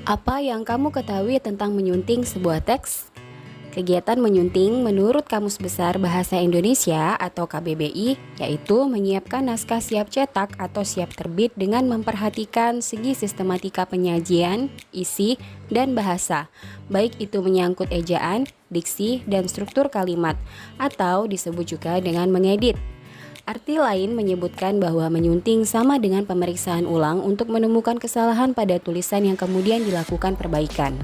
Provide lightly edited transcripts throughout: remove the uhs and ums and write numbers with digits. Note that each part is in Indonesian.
Apa yang kamu ketahui tentang menyunting sebuah teks? Kegiatan menyunting menurut Kamus Besar Bahasa Indonesia atau KBBI yaitu menyiapkan naskah siap cetak atau siap terbit dengan memperhatikan segi sistematika penyajian, isi, dan bahasa, baik itu menyangkut ejaan, diksi, dan struktur kalimat, atau disebut juga dengan mengedit. Arti lain menyebutkan bahwa menyunting sama dengan pemeriksaan ulang untuk menemukan kesalahan pada tulisan yang kemudian dilakukan perbaikan.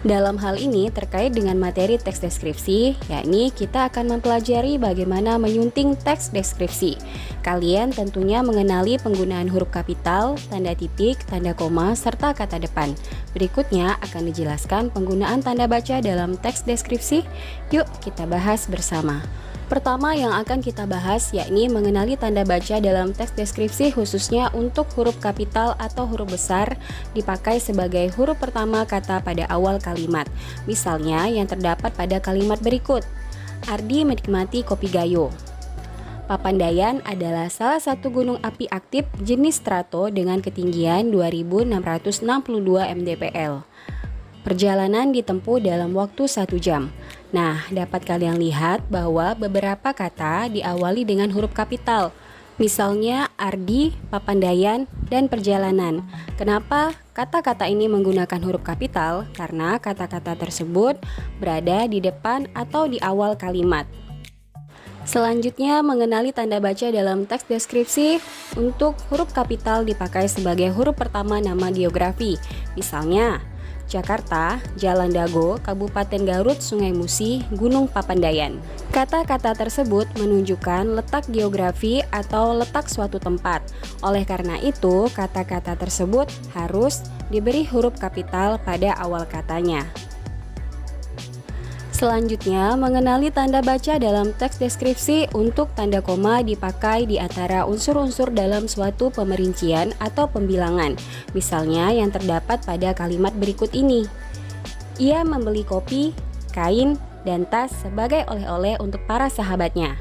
Dalam hal ini terkait dengan materi teks deskripsi, yakni kita akan mempelajari bagaimana menyunting teks deskripsi. Kalian tentunya mengenali penggunaan huruf kapital, tanda titik, tanda koma, serta kata depan. Berikutnya akan dijelaskan penggunaan tanda baca dalam teks deskripsi. Yuk kita bahas bersama. Pertama yang akan kita bahas yakni mengenali tanda baca dalam teks deskripsi, khususnya untuk huruf kapital atau huruf besar dipakai sebagai huruf pertama kata pada awal kalimat. Misalnya yang terdapat pada kalimat berikut. Ardi menikmati kopi gayo. Papandayan adalah salah satu gunung api aktif jenis strato dengan ketinggian 2662 mdpl. Perjalanan ditempuh dalam waktu 1 jam. Nah, dapat kalian lihat bahwa beberapa kata diawali dengan huruf kapital. Misalnya Ardi, Papandayan, dan perjalanan. Kenapa kata-kata ini menggunakan huruf kapital? Karena kata-kata tersebut berada di depan atau di awal kalimat. Selanjutnya, mengenali tanda baca dalam teks deskripsi. Untuk huruf kapital dipakai sebagai huruf pertama nama geografi. Misalnya, Jakarta, Jalan Dago, Kabupaten Garut, Sungai Musi, Gunung Papandayan. Kata-kata tersebut menunjukkan letak geografi atau letak suatu tempat. Oleh karena itu, kata-kata tersebut harus diberi huruf kapital pada awal katanya. Selanjutnya, mengenali tanda baca dalam teks deskripsi. Untuk tanda koma dipakai di antara unsur-unsur dalam suatu pemerincian atau pembilangan. Misalnya yang terdapat pada kalimat berikut ini. Ia membeli kopi, kain, dan tas sebagai oleh-oleh untuk para sahabatnya.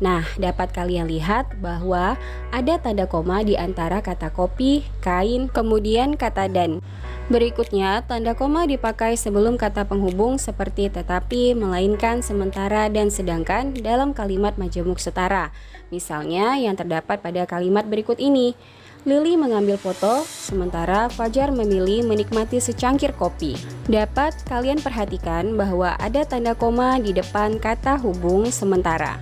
Nah, dapat kalian lihat bahwa ada tanda koma di antara kata kopi, kain, kemudian kata dan. Berikutnya, tanda koma dipakai sebelum kata penghubung seperti tetapi, melainkan, sementara, dan sedangkan dalam kalimat majemuk setara. Misalnya yang terdapat pada kalimat berikut ini. Lili mengambil foto, sementara Fajar memilih menikmati secangkir kopi. Dapat kalian perhatikan bahwa ada tanda koma di depan kata hubung sementara.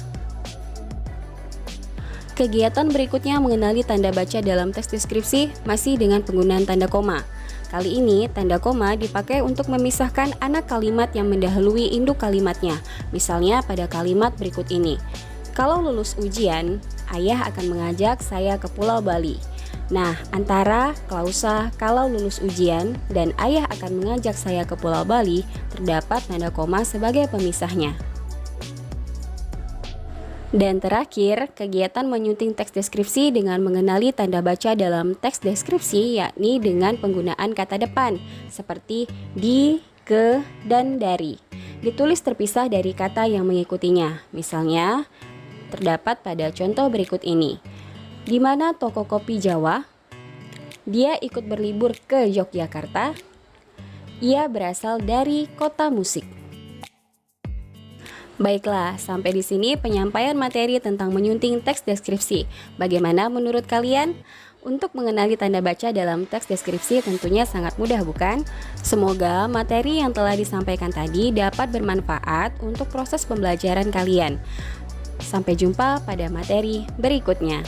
Kegiatan berikutnya mengenali tanda baca dalam teks deskripsi masih dengan penggunaan tanda koma. Kali ini tanda koma dipakai untuk memisahkan anak kalimat yang mendahului induk kalimatnya. Misalnya pada kalimat berikut ini. Kalau lulus ujian, ayah akan mengajak saya ke Pulau Bali. Nah, antara klausa kalau lulus ujian dan ayah akan mengajak saya ke Pulau Bali terdapat tanda koma sebagai pemisahnya. Dan terakhir, kegiatan menyunting teks deskripsi dengan mengenali tanda baca dalam teks deskripsi yakni dengan penggunaan kata depan seperti di, ke, dan dari. Ditulis terpisah dari kata yang mengikutinya. Misalnya, terdapat pada contoh berikut ini. Di mana toko kopi Jawa? Dia ikut berlibur ke Yogyakarta. Ia berasal dari kota musik. Baiklah, sampai di sini penyampaian materi tentang menyunting teks deskripsi. Bagaimana menurut kalian? Untuk mengenali tanda baca dalam teks deskripsi tentunya sangat mudah, bukan? Semoga materi yang telah disampaikan tadi dapat bermanfaat untuk proses pembelajaran kalian. Sampai jumpa pada materi berikutnya.